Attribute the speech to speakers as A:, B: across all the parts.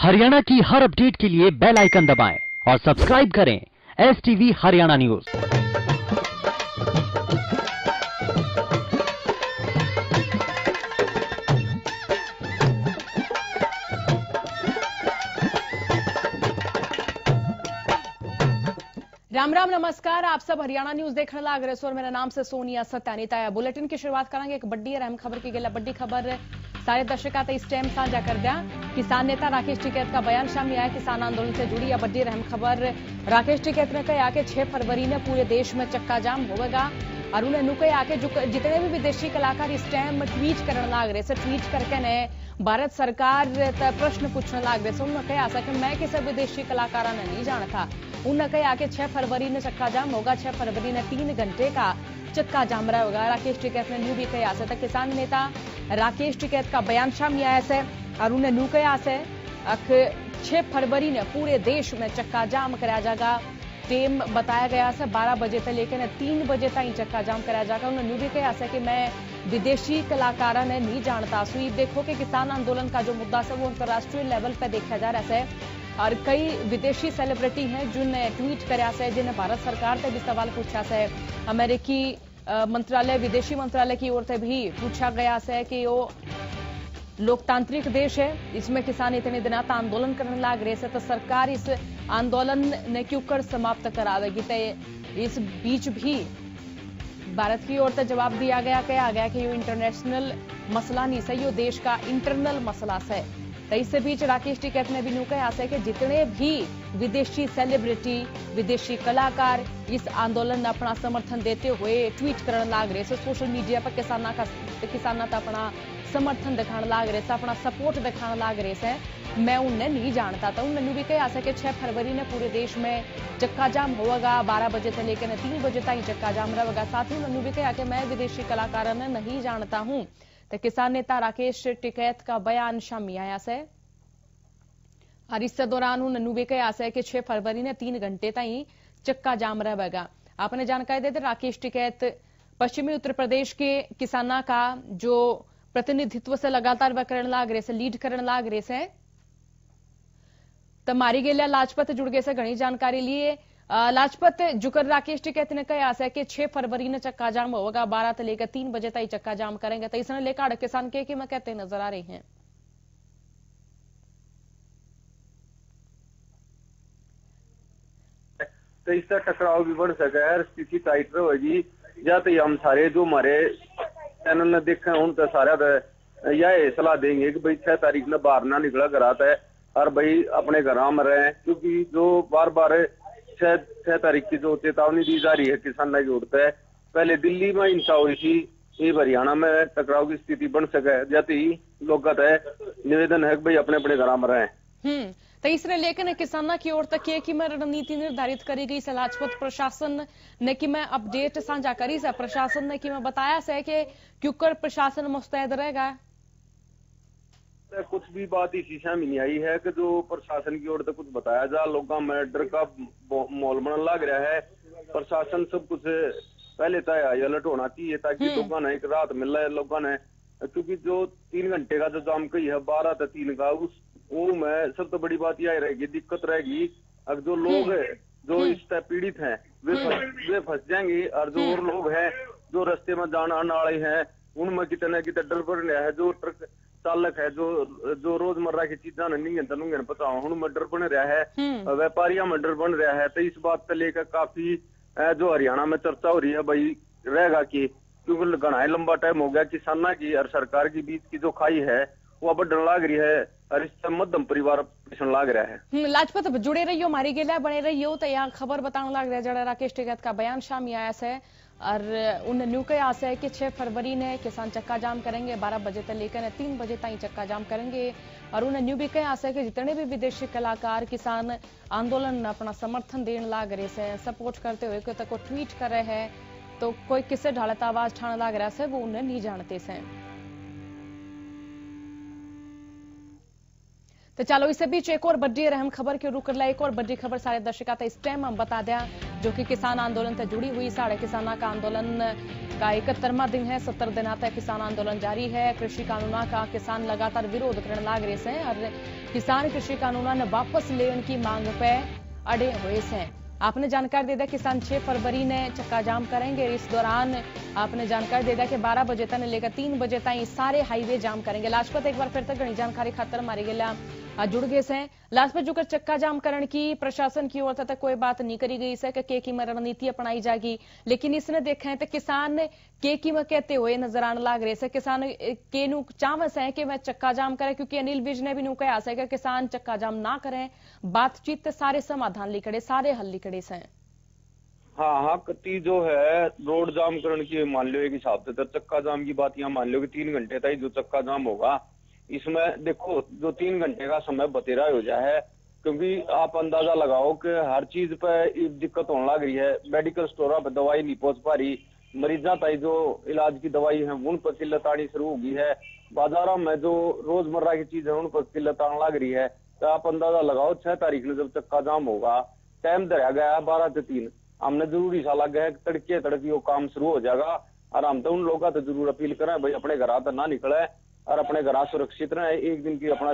A: हरियाणा की हर अपडेट के लिए बेल आइकन दबाएं और सब्सक्राइब करें STV हरियाणा न्यूज।
B: राम राम नमस्कार, आप सब हरियाणा न्यूज देखने लाग रहे हो और मेरा नाम से सोनिया सत्यानीता है। बुलेटिन की शुरुआत करेंगे एक बड़ी अहम खबर की गई। बड़ी खबर सारे दर्शकों इस टाइम साझा कर दिया। किसान नेता राकेश टिकैत का बयान सामने आया। किसान आंदोलन से जुड़ी यह बड़ी अहम खबर। राकेश टिकैत ने कहा कि 6 फरवरी ने पूरे देश में चक्का जाम होगा और उन्हें कहा कि जितने भी विदेशी कलाकार इस टाइम ट्वीट करने लाग रहे, ट्वीट करके ने भारत सरकार तक प्रश्न पूछने लग रहे। उन्होंने कहा कि मैं किसी विदेशी कलाकारा ने नहीं जानता। उन्होंने कहा कि 6 फरवरी ने चक्का जाम होगा। 6 फरवरी ने 3 घंटे का चक्का जाम रहा होगा। राकेश टिकैत ने भी कहा था। किसान नेता राकेश टिकैत का बयान सामने आया है और उन्हें कहा है 6 फरवरी ने पूरे देश में चक्का जाम कराया जाएगा। टाइम बताया गया है 12 बजे तक, लेकिन 3 बजे तक चक्का जाम कराया जाएगा। उन्होंने भी कहा है कि मैं विदेशी कलाकारा ने नहीं जानता। सो देखो कि किसान आंदोलन का जो मुद्दा है वो अंतर्राष्ट्रीय लेवल पर देखा जा रहा है और कई विदेशी सेलिब्रिटी हैं जिन्हें ट्वीट कराया है, जिन्हें भारत सरकार से भी सवाल पूछा है। अमेरिकी मंत्रालय, विदेशी मंत्रालय की ओर से भी पूछा गया है कि वो लोकतांत्रिक देश है, इसमें किसान इतने दिन आंदोलन करने लग रहे हैं तो सरकार इस आंदोलन ने क्यों कर समाप्त करा देगी। तो इस बीच भी भारत की ओर से जवाब दिया गया, कहा गया कि ये इंटरनेशनल मसला नहीं है, ये देश का इंटरनल मसला है। तो इस बीच राकेश टिकैत ने भी कहा है कि जितने भी विदेशी सेलिब्रिटी, विदेशी कलाकार इस आंदोलन में अपना समर्थन देते हुए ट्वीट करने लग रहे, सोशल मीडिया पर किसाना का अपना समर्थन दिखाने लग रहे, अपना सपोर्ट दिखाने लग रहे है, मैं उन्हें नहीं जानता था। उन्होंने भी कहा है कि 6 फरवरी ने पूरे देश में चक्का जाम होगा। 12 बजे से लेकर 3 बजे तक चक्का जाम रहेगा। साथ ही उन्होंने भी कहा कि मैं विदेशी कलाकारों ने नहीं जानता हूं। तो किसान नेता राकेश टिकैत का बयान सामने आया है और इस दौरान उन्होंने भी कहा है कि 6 फरवरी ने 3 घंटे तक चक्का जाम रहेगा। आपने जानकारी देते राकेश टिकैत पश्चिमी उत्तर प्रदेश के किसाना का जो प्रतिनिधित्व से लगातार वह करने लग रहे, लीड करने लग रहे से तो मारी गेलिया लाजपत जुड़ गए से घनी जानकारी लिए। लाजपत जुकर राकेश टिकैत ने कहा है कि 6 फरवरी ने चक्का जाम होगा। 12 से लेकर 3 बजे तक चक्का जाम करेंगे। तो इसने लेकर किसान के मैं कहते नजर आ रहे हैं।
C: तो इससे टकराव भी बढ़ सका है, स्थिति टाइट रहेगी। या तो हम सारे जो हमारे चैनल ने देखे उन तो सारा यह सलाह देंगे कि भाई 6 तारीख ने बाहर ना निकला कराता है और भाई अपने घर में रहे, क्योंकि जो बार बार 6 तारीख की जो चेतावनी दी जा रही है किसान की ओर से, पहले दिल्ली में हिंसा हुई थी, ये हरियाणा में टकराव की स्थिति बन सके। जाते ही लोग का निवेदन है कि भाई अपने अपने घर में रहे।
B: तो इसने लेकर किसाना की ओर तक कि मैं रणनीति निर्धारित करी गई से लाजपत प्रशासन ने कि मैं अपडेट साझा करी से, प्रशासन ने कि मैं बताया से कि क्योंकि प्रशासन मुस्तैद रहेगा।
C: कुछ भी बात इसी से नहीं आई है कि जो प्रशासन की ओर से कुछ बताया जा, लोगों में डर का माहौल बनने लग रहा है। प्रशासन सब कुछ पहले तय अलर्ट होना चाहिए ताकि लोगों ने एक रात मिल रहा है लोगों ने, क्योंकि जो 3 घंटे का जो जाम कही है 12 से 3 का, वो में सबसे बड़ी बात यह रहेगी, दिक्कत रहेगी अब जो लोग जो इससे पीड़ित हैं वे फंस जाएंगे और जो और लोग हैं जो रास्ते में जाने आने वाले हैं उनमें कितने डर बढ़ रहा है। जो ट्रक चालक है जो रोजमर्रा की चीजा नहीं पता उनमें डर बन रहा है, व्यापारियों में डर बन रहा है। तो इस बात को लेकर काफी जो हरियाणा में चर्चा हो रही है भाई रहेगा कि क्योंकि घना लंबा टाइम हो गया किसाना की और सरकार के बीच की जो खाई है वो बढ़ने लग रही है और इससे मध्यम परिवार पिछड़ लग रहा है।
B: लाजपत जुड़े रहियो, मारी गेला बने रहियो। तो यहाँ खबर बताने लग रहा है जरा राकेश टिकैत का बयान सामने आया है और उन्हें कहा है कि 6 फरवरी ने किसान चक्का जाम करेंगे। 12 बजे तक लेकर 3 बजे तक चक्का जाम करेंगे और उन्हें भी कहा है कि जितने भी विदेशी कलाकार किसान आंदोलन में अपना समर्थन देने लग रहे से, सपोर्ट करते हुए को ट्वीट कर रहे हैं तो कोई किसे ढालत आवाज ठाने लग रहा है वो उन्हें नहीं जानते से। तो चलो इस बीच एक और बड़ी अहम खबर के रुक ला, एक और बड़ी खबर सारे दर्शकों इस टाइम हम बता दें जो कि किसान आंदोलन से जुड़ी हुई साढ़े किसाना का आंदोलन का 71वां दिन है। 70 दिन तक किसान आंदोलन जारी है। कृषि कानूना का किसान लगातार विरोध करने लाग रहे हैं और किसान कृषि कानूना ने वापस लेने की मांग पे अड़े हुए हैं। आपने जानकारी दे दिया किसान 6 फरवरी ने चक्का जाम करेंगे। इस दौरान आपने जानकारी दे दिया कि 12 बजे तक लेकर 3 बजे तक सारे हाईवे जाम करेंगे। लाजपत एक बार फिर तक घनी जानकारी खातर मारी गया जुड़ गए से लाजपत जुकर चक्का जाम करने की प्रशासन की ओर तक कोई बात नहीं करी गई है कि की रणनीति अपनाई जाएगी, लेकिन इसने देखा है तो किसान के की कहते हुए नजर आने लग रहे से किसान के नु चावस है कि वह चक्का जाम करे, क्योंकि अनिल विज ने भी नु कहा है कि किसान चक्का जाम ना करें, बातचीत सारे समाधान लिखड़े सारे हल लिखड़े से।
C: हाँ, कति जो है रोड जाम करने की मान लो एक हिसाब से, तो चक्का जाम की बात यहाँ मान लो कि 3 घंटे तक जो चक्का जाम होगा, इसमें देखो जो 3 घंटे का समय बतेरा हो जाए, क्योंकि आप अंदाजा लगाओ कि हर चीज पे दिक्कत होने लग रही है। मेडिकल स्टोर पर दवाई नहीं पहुंच पा रही, मरीजा तक जो इलाज की दवाई है उन पर किल्लत आनी शुरू हो गई है, बाजारों में जो रोजमर्रा की चीज है उन पर किल्लत आने लग रही है। तो आप अंदाजा लगाओ 6 तारीख में जब चक्का जाम होगा, टाइम धरा गया है 12 से 3, हमने जरूरी सा लग गया है तड़के तड़की वो काम शुरू हो जाएगा। और हम तो उन लोगों का तो जरूर अपील करें भाई अपने घर तो ना निकले और अपने घर सुरक्षित रहे, एक दिन की अपना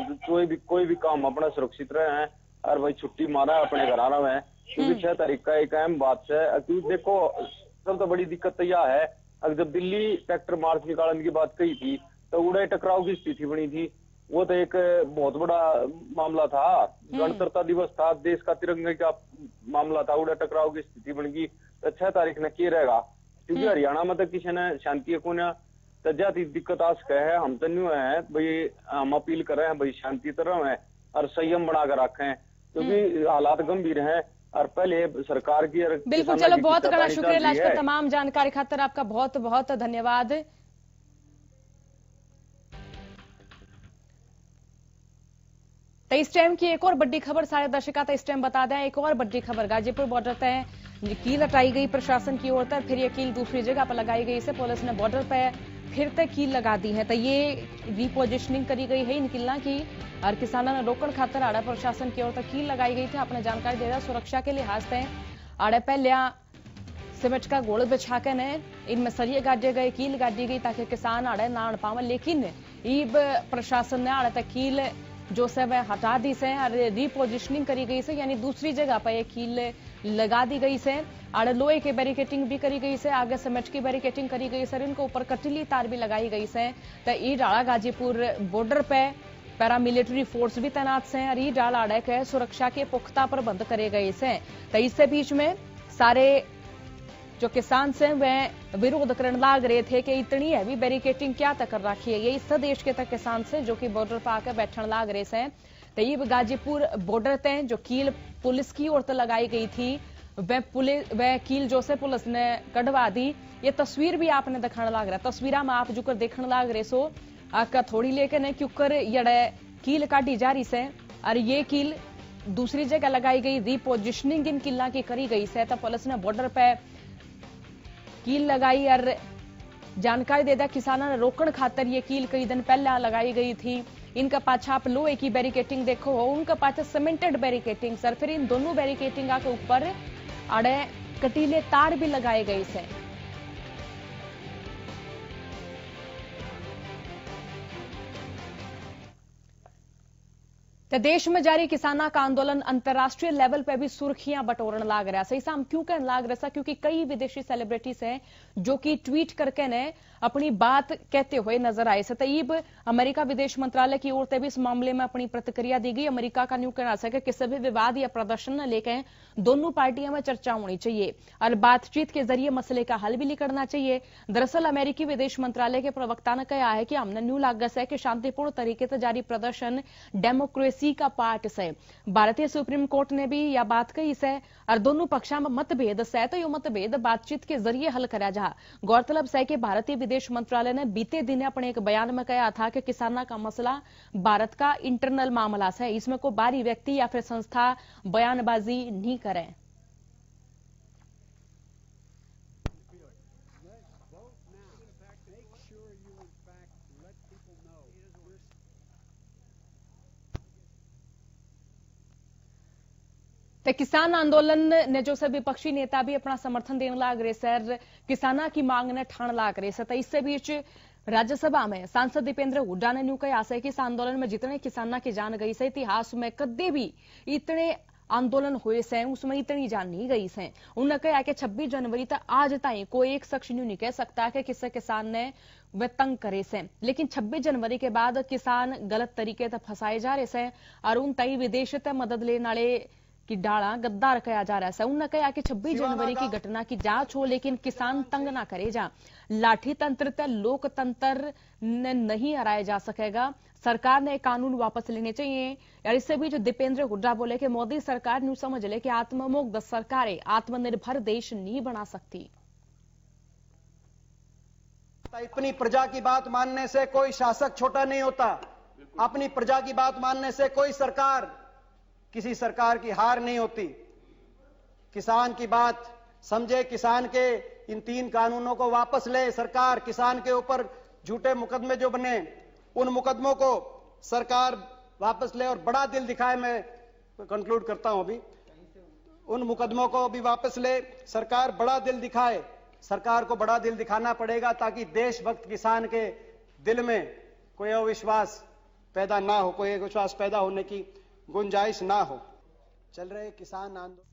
C: कोई भी काम अपना सुरक्षित रहे और भाई छुट्टी मारा अपने घर में, क्योंकि 6 तारीख का एक अहम बात है। क्योंकि देखो सबसे बड़ी दिक्कत तो यह है, अगर जब दिल्ली ट्रैक्टर मार्च निकालने की बात कही थी तो उड़े टकराव की स्थिति बनी थी, वो तो एक बहुत बड़ा मामला था। गणतंत्रता दिवस था, देश का तिरंगे का मामला था, उड़े टकराव की स्थिति बन गई। तो 6 तारीख ने क्या रहेगा, क्योंकि हरियाणा में तो किसी ने शांति को जाती दिक्कत आ सके है। हम तो नहीं है भाई, हम अपील कर रहे हैं भाई शांति तरह है और संयम बनाकर रखें, क्योंकि हालात गंभीर हैं और पहले सरकार की
B: बिल्कुल। चलो बहुत बड़ा शुक्रिया लाजपत, तमाम जानकारी खातर आपका बहुत बहुत धन्यवाद। तो इस टाइम की एक और बड़ी खबर सारे दर्शकों तो इस टाइम बता दें, एक और बड़ी खबर गाजीपुर बॉर्डर तय कील हटाई गई प्रशासन की ओर तक, फिर ये कील दूसरी जगह पर लगाई गई से पुलिस ने बॉर्डर पर फिर तक कील लगा दी है। तो ये रिपोजिशनिंग करी गई है इन किला की और किसानों ने रोकन खातर आड़ा प्रशासन की ओर तक कील लगाई गई थी। आपने जानकारी दे रहा सुरक्षा के लिहाज से आड़े पहले सीमेंट का गोल बिछा कर ने इनमें सरिये गाड़े गए, कील गाड़ी गई ताकि किसान आड़े ना आड़ पावे, लेकिन ईब प्रशासन ने आड़े तक कील जो से वह हटा दी से और रिपोजिशनिंग करी गई से, यानी दूसरी जगह पर यह कील लगा दी गई से। आड़े लोहे की बैरिकेटिंग भी करी गई से, आगे सीमेंट की बैरिकेटिंग करी गई से, इनके ऊपर कटीली तार भी लगाई गई से। तो ई डाला गाजीपुर बॉर्डर पे पैरामिलिट्री फोर्स भी तैनात से और ई डाल आड़े के सुरक्षा के पुख्ता प्रबंध करे गए से। तो इससे बीच में सारे जो किसान से वह विरोध करने लाग रहे थे कि इतनी हैवी बैरिकेटिंग क्या तक कर रखी है, ये इस देश के तक किसान से जो कि बॉर्डर पर आकर बैठने लाग रहे से। तो ये गाजीपुर बॉर्डर तय जो कील पुलिस की ओर से लगाई गई थी वह कील जो से पुलिस ने कढ़वा दी। ये तस्वीर भी आपने दिखाने लाग रहा, तस्वीर में आप जो कर देखने लाग रहे सो आका थोड़ी लेके ने क्योंकर यड़े कील काटी जा रही से और ये कील दूसरी जगह लगाई गई, रिपोजिशनिंग इन किला की करी गई से। तो पुलिस ने बॉर्डर पे कील लगाई और जानकारी देता किसानों ने रोकन खातर ये कील कई दिन पहले लगाई गई थी। इनका पाछा आप लोहे की बैरिकेटिंग देखो हो, उनका पाछा सीमेंटेड बैरिकेटिंग सर, फिर इन दोनों बैरिकेटिंग के ऊपर अड़े कटीले तार भी लगाए गए से। तो देश में जारी किसाना का आंदोलन अंतर्राष्ट्रीय लेवल पे भी सुर्खियां बटोरने लाग रहा है। सही हम क्यों कहने लाग रहा, क्योंकि कई विदेशी सेलिब्रिटीज हैं जो कि ट्वीट करके ने अपनी बात कहते हुए नजर आए। सतईब अमेरिका विदेश मंत्रालय की ओर से भी इस मामले में अपनी प्रतिक्रिया दी गई। अमेरिका का न्यू कहना है कि किसी भी विवाद या प्रदर्शन न लेकर दोनों पार्टियों में चर्चा होनी चाहिए और बातचीत के जरिए मसले का हल भी निकलना चाहिए। दरअसल अमेरिकी विदेश मंत्रालय के प्रवक्ता ने कहा है कि हमने न्यू लागस है कि शांतिपूर्ण तरीके से जारी प्रदर्शन डेमोक्रेसी का पार्ट से। भारतीय सुप्रीम कोर्ट ने भी यह बात कही से और दोनों पक्षा में मतभेद से तो यह मतभेद बातचीत के जरिए हल करा जा। गौरतलब है कि भारतीय विदेश मंत्रालय ने बीते दिन अपने एक बयान में कहा था कि किसाना का मसला भारत का इंटरनल मामला है, इसमें कोई बाहरी व्यक्ति या फिर संस्था बयानबाजी नहीं करे। ਤੇ किसान आंदोलन ने जो से विपक्षी नेता भी अपना समर्थन देने लाग रहे सर, किसाना की मांग ने ठाण लाग रहे सर। इससे बीच राज्यसभा में सांसद दीपेंद्र हुड्डा ने न्यू कहा है कि इस आंदोलन में जितने किसाना की जान गई से इतिहास में कदे भी इतने आंदोलन हुए से उसमें इतनी जान नहीं गई से। उन्होंने कहा कि 26 जनवरी तक आज ताई कोई एक शख्स नहीं कह सकता कि किसी किसान ने वे तंग करे से, लेकिन 26 जनवरी के बाद किसान गलत तरीके से फंसाए जा रहे से और उन तई विदेश से मदद लेने वाले की डाला गद्दार कहा जा रहा है। उन्होंने कहा कि 26 जनवरी की घटना की जांच हो, लेकिन किसान तंग ना करे जा। लाठी तंत्र तक लोकतंत्र ने नहीं हराया जा सकेगा। सरकार ने कानून वापस लेने चाहिए। और इससे बीच दीपेंद्र हुड्डा बोले कि मोदी सरकार न्यू समझ ले कि आत्ममुक्त सरकारें आत्मनिर्भर देश नहीं बना सकती।
D: अपनी प्रजा की बात मानने से कोई शासक छोटा नहीं होता। अपनी प्रजा की बात मानने से कोई सरकार किसी सरकार की हार नहीं होती। किसान की बात समझे, किसान के इन 3 कानूनों को वापस ले सरकार। किसान के ऊपर झूठे मुकदमे जो बने उन मुकदमों को सरकार वापस ले और बड़ा दिल दिखाए। मैं कंक्लूड करता हूं अभी। उन मुकदमों को भी वापस ले सरकार, बड़ा दिल दिखाए। सरकार को बड़ा दिल दिखाना पड़ेगा ताकि देशभक्त किसान के दिल में कोई अविश्वास पैदा ना हो, कोई अविश्वास पैदा होने की गुंजाइश ना हो। चल रहे किसान आंदोलन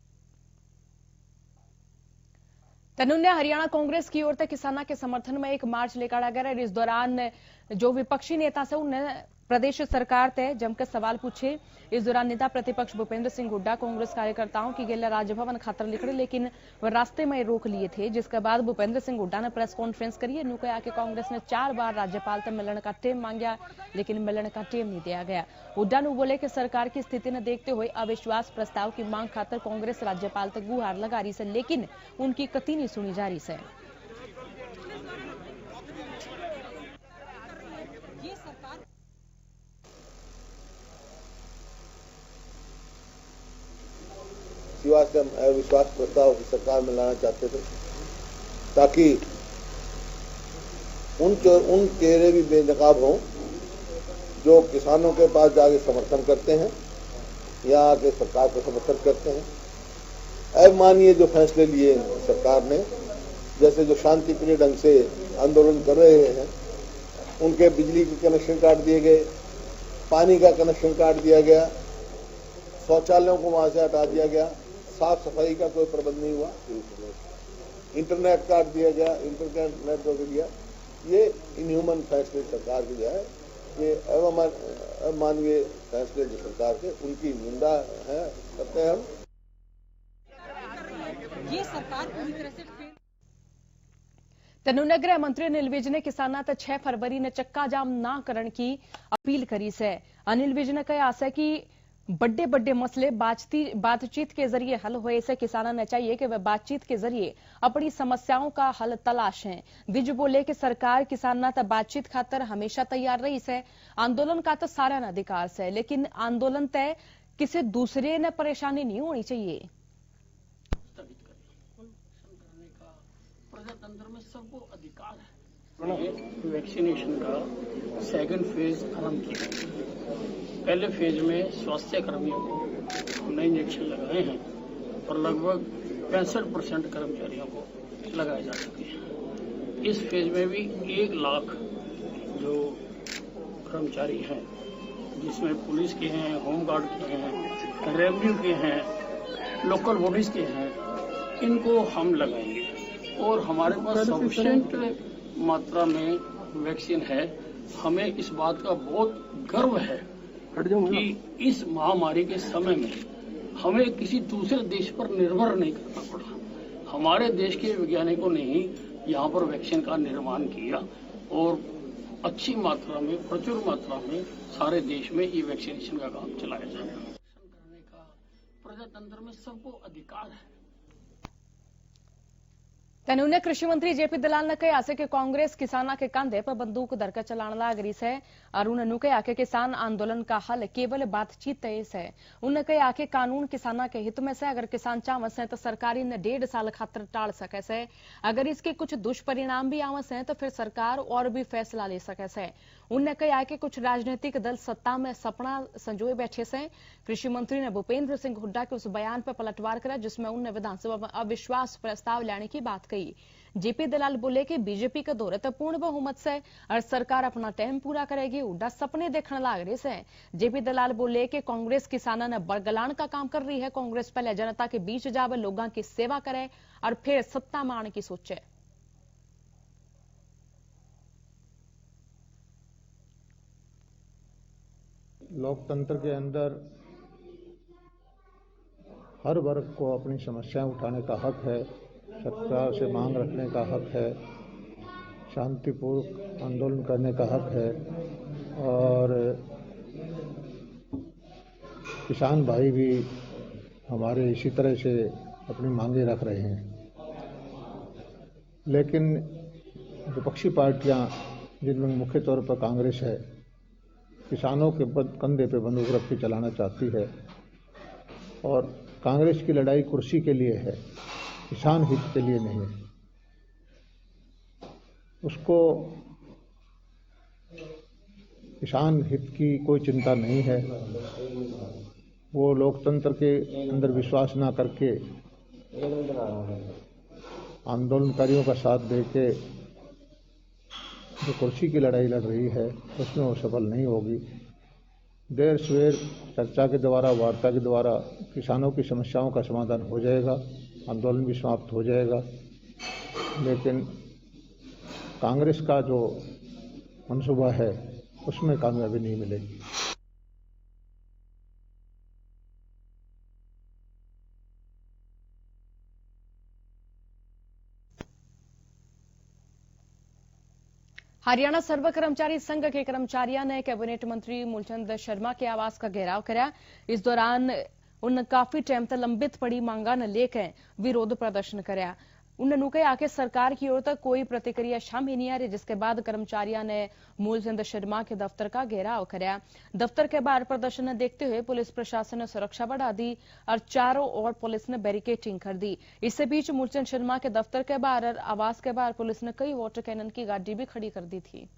B: तनुन्या हरियाणा कांग्रेस की ओर से किसानों के समर्थन में एक मार्च निकाला गया। इस दौरान जो विपक्षी नेता से उन्होंने प्रदेश सरकार तय जमकर सवाल पूछे। इस दौरान नेता प्रतिपक्ष भूपेंद्र सिंह हुड्डा कांग्रेस कार्यकर्ताओं की गेला राजभवन खातर निकले, लेकिन वह रास्ते में रोक लिए थे। जिसके बाद भूपेंद्र सिंह हुड्डा ने प्रेस कॉन्फ्रेंस करी। न्यू कहा कि कांग्रेस ने 4 बार राज्यपाल से मिलने का टेम मांगा, लेकिन मिलने का टेम नहीं दिया गया। हुड्डा ने बोले कि सरकार की स्थिति ने देखते हुए अविश्वास प्रस्ताव की मांग खातर कांग्रेस राज्यपाल तक गुहार लगा रही है, लेकिन उनकी कती नहीं सुनी जा रही है।
E: अविश्वास प्रस्ताव सरकार में लाना चाहते थे ताकि उन चेहरे भी बेनकाब हों जो किसानों के पास जाके समर्थन करते हैं या आके सरकार को समर्थन करते हैं। अब मानिए जो फैसले लिए सरकार ने, जैसे जो शांतिप्रिय ढंग से आंदोलन कर रहे हैं उनके बिजली के कनेक्शन काट दिए गए, पानी का कनेक्शन काट दिया गया, शौचालयों को वहां से हटा दिया गया, साफ सफाई का कोई प्रबंध नहीं हुआ, इंटरनेट काट दिया गया, इंटरनेट रोक दिया। ये इनह्यूमन फैसले सरकार के जो है ये अमानवीय फैसले जो सरकार के, उनकी निंदा है करते हैं हम।
B: ये सरकार पूरी तरह से तनुन्या गृह मंत्री अनिल विज ने किसाना तक 6 फरवरी ने चक्का जाम ना करने की अपील करी है। अनिल विज ने कहा है कि बड़े बड़े मसले बातचीत के जरिए हल हुए से किसानों ने चाहिए कि वे बातचीत के जरिए अपनी समस्याओं का हल तलाशें। विज बोले कि सरकार किसानों तक बातचीत खातर हमेशा तैयार रही है। आंदोलन का तो सारा अधिकार है, लेकिन आंदोलन तय किसी दूसरे ने परेशानी नहीं होनी चाहिए।
F: प्रजातंत्र में सबको अधिकार है। वैक्सीनेशन का सेकंड फेज आरंभ किया। पहले फेज में स्वास्थ्य कर्मियों को हमने इंजेक्शन लगाए हैं और लगभग 65% कर्मचारियों को लगाए जा चुके हैं। इस फेज में भी 1 लाख जो कर्मचारी हैं, जिसमें पुलिस के हैं, होमगार्ड के हैं, रेवेन्यू के हैं, लोकल बॉडीज के हैं, इनको हम लगाएंगे और हमारे पास सफिशिएंट मात्रा में वैक्सीन है। हमें इस बात का बहुत गर्व है कि इस महामारी के समय में हमें किसी दूसरे देश पर निर्भर नहीं करना पड़ा। हमारे देश के वैज्ञानिकों ने ही यहाँ पर वैक्सीन का निर्माण किया और अच्छी मात्रा में, प्रचुर मात्रा में सारे देश में ये वैक्सीनेशन का काम चलाया जाएगा। करने का प्रजातंत्र में सबको अधिकार है।
B: तने उन्हें कृषि मंत्री जेपी दलाल ने कहा कि कांग्रेस किसाना के कंधे पर बंदूक धरकर चलाने लग रही है और उन्होंने कहा कि किसान आंदोलन का हल केवल बातचीत से। उन्होंने कहा कि कानून किसाना के हित में से, अगर किसान चाहे से तो सरकार इन्हें 1.5 साल खातर टाल सके से। अगर इसके कुछ दुष्परिणाम भी आवे से तो फिर सरकार और भी फैसला ले सके से। उन्होंने कहा कि कुछ राजनीतिक दल सत्ता में सपना संजोए बैठे से। कृषि मंत्री ने भूपेंद्र सिंह हुड्डा के उस बयान पर पलटवार करा जिसमें उन्होंने विधानसभा में अविश्वास प्रस्ताव लाने की बात कही। जेपी दलाल बोले कि बीजेपी का दौर तो पूर्ण बहुमत से और सरकार अपना टाइम पूरा करेगी। हुड्डा सपने देखने लग रहे से। जेपी दलाल बोले कि कांग्रेस किसाना ने बरगलान का काम कर रही है। कांग्रेस पहले जनता के बीच जावे, लोगों की सेवा करे और फिर सत्ता मान की सोचे।
G: लोकतंत्र के अंदर हर वर्ग को अपनी समस्याएं उठाने का हक है, सरकार से मांग रखने का हक है, शांतिपूर्वक आंदोलन करने का हक है और किसान भाई भी हमारे इसी तरह से अपनी मांगे रख रहे हैं। लेकिन विपक्षी पार्टियां, जिनमें मुख्य तौर पर कांग्रेस है, किसानों के कंधे पे बंदूक रख के चलाना चाहती है और कांग्रेस की लड़ाई कुर्सी के लिए है, किसान हित के लिए नहीं है। उसको किसान हित की कोई चिंता नहीं है। वो लोकतंत्र के अंदर विश्वास ना करके आंदोलनकारियों का साथ देके जो कुर्सी की लड़ाई लड़ रही है उसमें वो सफल नहीं होगी। देर सवेर चर्चा के द्वारा, वार्ता के द्वारा किसानों की समस्याओं का समाधान हो जाएगा, आंदोलन भी समाप्त हो जाएगा। लेकिन कांग्रेस का जो मंसूबा है उसमें कामयाबी नहीं मिलेगी।
B: हरियाणा सर्व कर्मचारी संघ के कर्मचारियों ने कैबिनेट मंत्री मूलचंद शर्मा के आवास का घेराव किया। इस दौरान उन्होंने काफी टाइम तक लंबित पड़ी मांगा ने लेकर विरोध प्रदर्शन किया। उन्होंने कहा कि सरकार की ओर तक कोई प्रतिक्रिया शामिल नहीं आ रही, जिसके बाद कर्मचारियों ने मूलचंद शर्मा के दफ्तर का घेराव किया। दफ्तर के बाहर प्रदर्शन देखते हुए पुलिस प्रशासन ने सुरक्षा बढ़ा दी और चारों ओर पुलिस ने बैरिकेडिंग कर दी। इसी बीच मूलचंद शर्मा के दफ्तर के बाहर और आवास के बाहर पुलिस ने कई वाटर कैनन की गाड़ी भी खड़ी कर दी थी।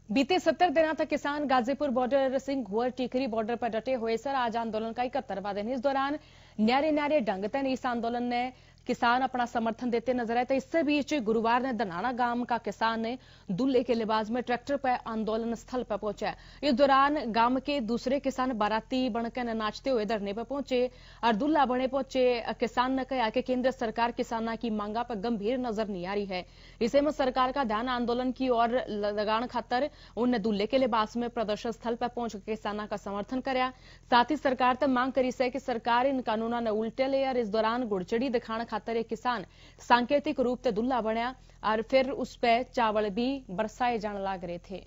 B: बीते 70 दिनों तक किसान गाजीपुर बॉर्डर सिंह घुअर टीकरी बॉर्डर पर डटे हुए सर आज आंदोलन का 71वां दिन। इस दौरान न्यारे न्यारे ढंग से इस आंदोलन ने किसान अपना समर्थन देते नजर आए। तो इससे बीच गुरुवार ने दनाना गांव का किसान ने दूल्हे के लिबास में ट्रैक्टर पर आंदोलन स्थल पर पहुंचा। इस दौरान गांव के दूसरे किसान बाराती बनकर नाचते हुए धरने पर पहुंचे और दूल्हा बने पहुंचे किसान ने कहा कि केंद्र सरकार किसाना की मांगा पर गंभीर नजर नहीं आ रही है। इसे में सरकार का ध्यान आंदोलन की ओर लगाने खातर उन्होंने दूल्हे के लिबास में प्रदर्शन स्थल पर पहुंच किसाना का समर्थन कराया। साथ ही सरकार तक मांग करी है कि सरकार इन कानूनों ने उल्टे ले और इस दौरान गुड़चड़ी दिखाने खातर एक किसान सांकेतिक रूप से दूल्हा बनया और फिर उस पर चावल भी बरसाए जाने लग रहे थे।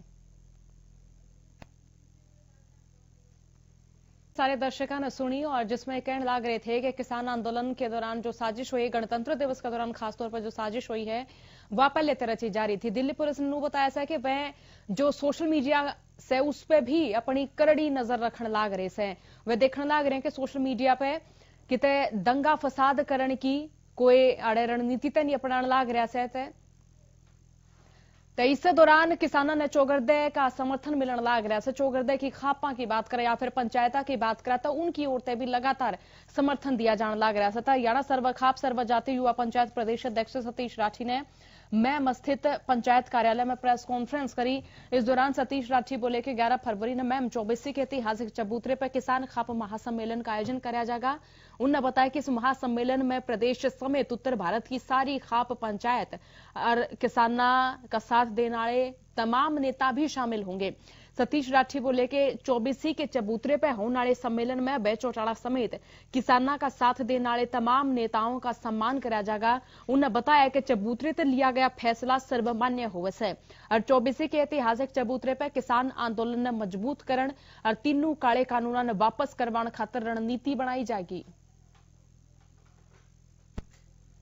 B: सारे दर्शकों ने सुनी और जिसमें कहने लग रहे थे कि किसान आंदोलन के दौरान जो साजिश हुई, गणतंत्र दिवस के दौरान खासतौर पर जो साजिश हुई है वह पहले रची जा रही थी। दिल्ली पुलिस ने बताया था कि वह जो सोशल मीडिया से उस पर भी अपनी करड़ी नजर रखने लग रहे से। वह देखने लग रहे हैं कि सोशल मीडिया पे किते दंगा फसाद करने की कोई अड़े रणनीति तो नहीं अपनाने लग रहा है। तो इस दौरान किसानों ने चौगरदे का समर्थन मिलने लग रहा है। चौगरदे की खापा की बात करें या फिर पंचायता की बात करें तो उनकी ओर से भी लगातार समर्थन दिया जाने लग रहा है। हरियाणा सर्व खाप सर्व जाति युवा पंचायत प्रदेश अध्यक्ष सतीश राठी ने मैम स्थित पंचायत कार्यालय में प्रेस कॉन्फ्रेंस करी। इस दौरान सतीश राठी बोले कि 11 फरवरी ने मैम 24 के ऐतिहासिक चबूतरे पर किसान खाप महासम्मेलन का आयोजन कराया जाएगा। उन्होंने बताया कि इस महासम्मेलन में प्रदेश समेत उत्तर भारत की सारी खाप पंचायत और किसाना का साथ देने वाले तमाम नेता भी शामिल होंगे। सतीश राठी बोले कि 24 के चबूतरे पे होने वाले सम्मेलन में अभय चौटाला समेत किसाना का साथ देने वाले तमाम नेताओं का सम्मान करा जाएगा। उन्होंने बताया कि चबूतरे पर लिया गया फैसला सर्वमान्य होवे से और 24 के ऐतिहासिक चबूतरे पर किसान आंदोलन ने मजबूत करण और तीनों काले कानूनों ने वापस करवाने खातिर रणनीति बनाई जाएगी।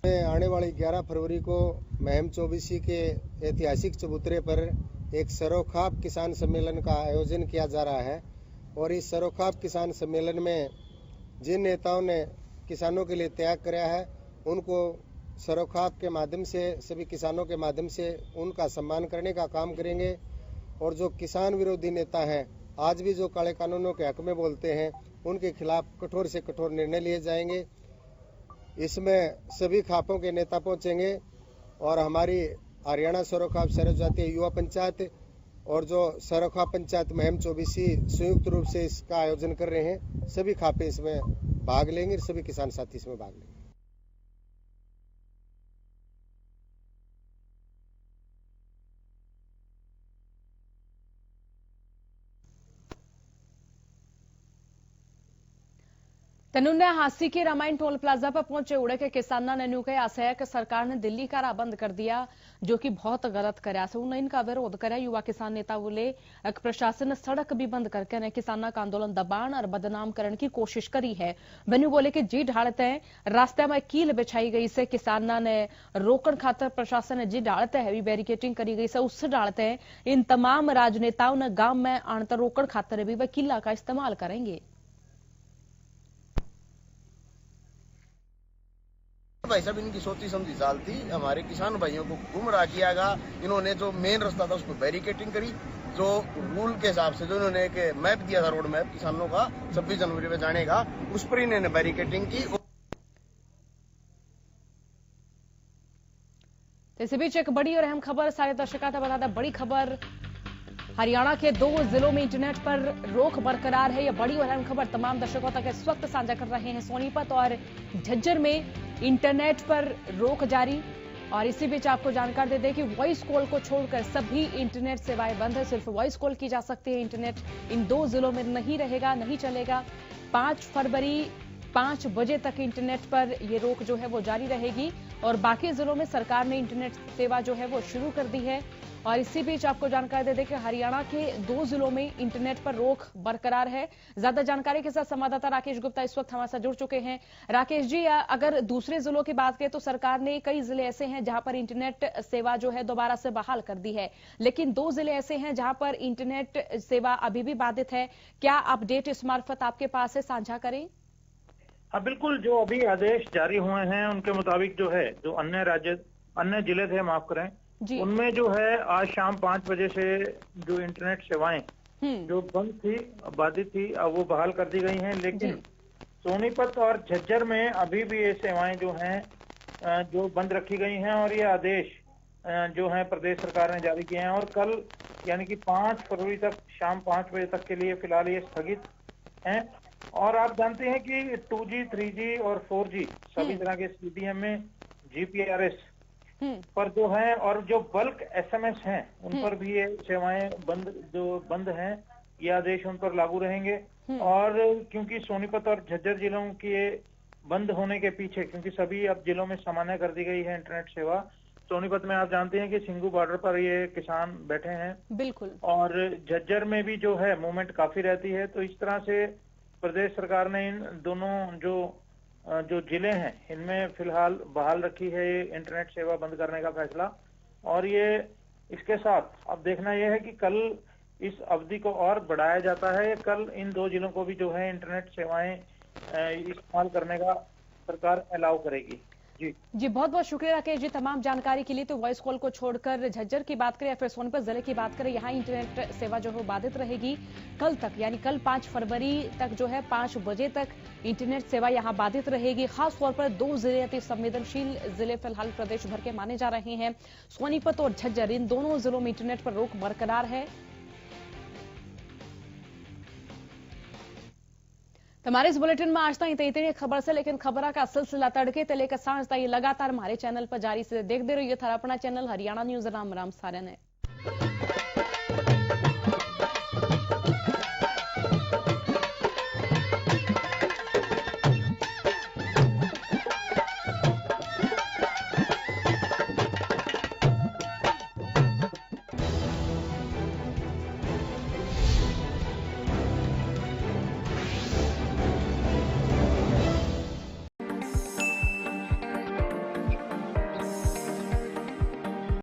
H: आने वाली 11 फरवरी को महम 24 के ऐतिहासिक चबूतरे पर एक सरोखाब किसान सम्मेलन का आयोजन किया जा रहा है और इस सरोखाब किसान सम्मेलन में जिन नेताओं ने किसानों के लिए त्याग कराया है उनको सरोखाब के माध्यम से सभी किसानों के माध्यम से उनका सम्मान करने का काम करेंगे और जो किसान विरोधी नेता हैं आज भी जो काले कानूनों के हक में बोलते हैं उनके खिलाफ कठोर से कठोर निर्णय लिए जाएंगे। इसमें सभी खापों के नेता पहुंचेंगे और हमारी हरियाणा सरोखाब सर्व जातीय युवा पंचायत और जो सरोखाब पंचायत महम 24 संयुक्त रूप से इसका आयोजन कर रहे हैं। सभी खापे इसमें भाग लेंगे, सभी किसान साथी इसमें भाग लेंगे।
B: तनुन्ने हांसी के रामायण टोल प्लाजा पर पहुंचे उड़े के किसाना ने न्यू कहा है कि सरकार ने दिल्ली का राह बंद कर दिया जो कि बहुत गलत कराया से उन्होंने इनका विरोध कराया। युवा किसान नेता बोले प्रशासन ने सड़क भी बंद करके ने किसाना का आंदोलन दबाण और बदनाम करने की कोशिश करी है। बन्यू बोले कि जी ढालते हैं रास्ते में कील बिछाई गई से किसाना ने रोकन खातर प्रशासन ने जी ढालते है बैरिकेटिंग करी गई से उससे डालते हैं इन तमाम राजनेताओं ने गांव में आनतर रोकन खातर भी वह किला का इस्तेमाल करेंगे।
I: भाई साहब इनकी सोची समझी चाल थी, हमारे किसान भाइयों को गुमराह किया गया। इन्होंने जो मेन रास्ता था उसको बैरिकेटिंग करी, जो रूल के हिसाब से जो इन्होंने एक मैप दिया था रोड मैप किसानों का 26 जनवरी में जाने का, उस पर इन्होंने बैरिकेटिंग की।
B: इसी बीच एक बड़ी और अहम खबर सारे दर्शकों को बता दें। बड़ी खबर हरियाणा के 2 जिलों में इंटरनेट पर रोक बरकरार है। यह बड़ी और अहम खबर तमाम दर्शकों तक इस वक्त साझा कर रहे हैं। सोनीपत और झज्जर में इंटरनेट पर रोक जारी और इसी बीच आपको जानकारी दे दें कि वॉइस कॉल को छोड़कर सभी इंटरनेट सेवाएं बंद है। सिर्फ वॉइस कॉल की जा सकती है। इंटरनेट इन 2 जिलों में नहीं रहेगा, नहीं चलेगा। 5 फरवरी 5 बजे तक इंटरनेट पर यह रोक जो है वो जारी रहेगी और बाकी जिलों में सरकार ने इंटरनेट सेवा जो है वो शुरू कर दी है। और इसी बीच आपको जानकारी दे दें कि हरियाणा के 2 जिलों में इंटरनेट पर रोक बरकरार है। ज्यादा जानकारी के साथ संवाददाता राकेश गुप्ता इस वक्त हमारे साथ जुड़ चुके हैं। राकेश जी, अगर दूसरे जिलों की बात करें तो सरकार ने कई जिले ऐसे हैं जहां पर इंटरनेट सेवा जो है दोबारा से बहाल कर दी है, लेकिन 2 जिले ऐसे हैं जहां पर इंटरनेट सेवा अभी भी बाधित है। क्या अपडेट इस मार्फत आपके पास है, साझा करें?
J: हाँ बिल्कुल, जो अभी आदेश जारी हुए हैं उनके मुताबिक जो है जो अन्य जिले थे माफ करें उनमें जो है आज शाम 5 बजे से जो इंटरनेट सेवाएं जो बंद थी बाधित थी अब वो बहाल कर दी गई हैं। लेकिन सोनीपत और झज्जर में अभी भी ये सेवाएं जो हैं जो बंद रखी गई हैं और ये आदेश जो है प्रदेश सरकार ने जारी किए हैं और कल यानी कि 5 फरवरी तक शाम 5 बजे तक के लिए फिलहाल ये स्थगित हैं। और आप जानते हैं कि 2G 3G और 4G सभी तरह के CDM में GPRS पर जो है और जो बल्क SMS हैं उन पर भी ये सेवाएं बंद हैं, ये आदेश उन पर लागू रहेंगे। और क्योंकि सोनीपत और झज्जर जिलों के बंद होने के पीछे क्योंकि सभी अब जिलों में सामान्य कर दी गई है इंटरनेट सेवा। सोनीपत में आप जानते हैं कि सिंगू बॉर्डर पर ये किसान बैठे हैं
B: बिल्कुल, और
J: झज्जर में भी जो है मूवमेंट काफी रहती है। तो इस तरह से प्रदेश सरकार ने इन दोनों जो जिले हैं इनमें फिलहाल बहाल रखी है ये इंटरनेट सेवा बंद करने का फैसला। और ये इसके साथ अब देखना यह है कि कल इस अवधि को और बढ़ाया जाता है। कल इन 2 जिलों को भी जो है इंटरनेट सेवाएं इस्तेमाल करने का सरकार अलाउ करेगी।
B: जी बहुत बहुत शुक्रिया राकेश जी तमाम जानकारी के लिए। तो वॉइस कॉल को छोड़कर झज्जर की बात करें या फिर सोनीपत जिले की बात करें, यहाँ इंटरनेट सेवा जो है बाधित रहेगी कल तक, यानी कल 5 फरवरी तक जो है 5 बजे तक इंटरनेट सेवा यहाँ बाधित रहेगी। खास तौर पर 2 जिले अति संवेदनशील जिले फिलहाल प्रदेश भर के माने जा रहे हैं, सोनीपत और झज्जर। इन दोनों जिलों में इंटरनेट पर रोक बरकरार है। हमारे इस बुलेटिन में आज तक इतनी खबर से, लेकिन खबर का सिलसिला तड़के ते लेकर सांझ तक लगातार हमारे चैनल पर जारी से देखते रहिए। थारा अपना चैनल हरियाणा न्यूज राम सारे ने।